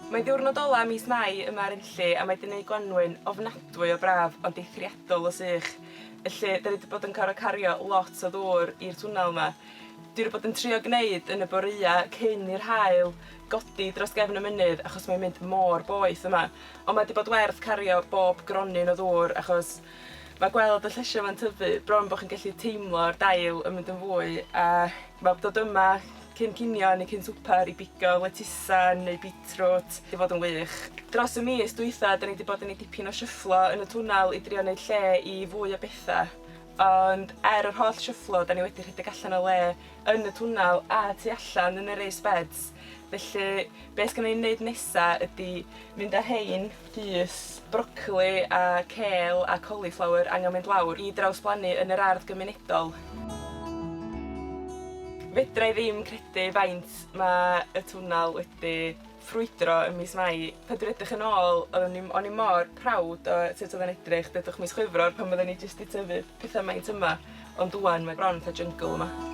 Mae'n diwrnod ola mis Mai yma ar Enlli a mae 'di neud Gwanwyn ofnadwy o braf ond eithriadol o sych. Felly, da ni 'di bod yn cario lot o ddŵr i'r twnnel 'ma. Dwi 'di bod yn trio gneud yn y borea cyn i'r haul godi dros gefn y mynydd achos mae'n mynd mor boeth yma. Ond mae 'di bod werth cario bob gronyn o ddŵr achos mae gweld y llysia 'ma'n tyfu bron bo' chi'n gallu teimlo'r dail yn mynd yn fwy a mae dod yma cyn cinio neu cyn swper i bigo letisa neu beetroot 'di fod yn wych. Dros y mis dwytha, da ni 'di bod yn neud dipyn o shufflo yn y twnnel i drio neud lle i fwy o betha. Ond yr holl shufflo, da ni wedi rhedeg allan o le yn y twnnel a tu allan yn y raised beds. Felly, be sgynna ni'n neud nesa ydy mynd â hein, pys, brocoli a kale a cauliflower angen mynd lawr i drawsblannu yn yr ardd gymunedol. Fedra i ddim credu faint mae y twnnel wedi ffrwydro ym mis Mai. Pan dwi'n edrych yn ôl, o'n i mor proud o sut oedd yn edrych, dedwch mis Chwefror pan oedden ni jyst 'di tyfu pethau maint yma. Ond ŵan mae bron fatha jungle yma.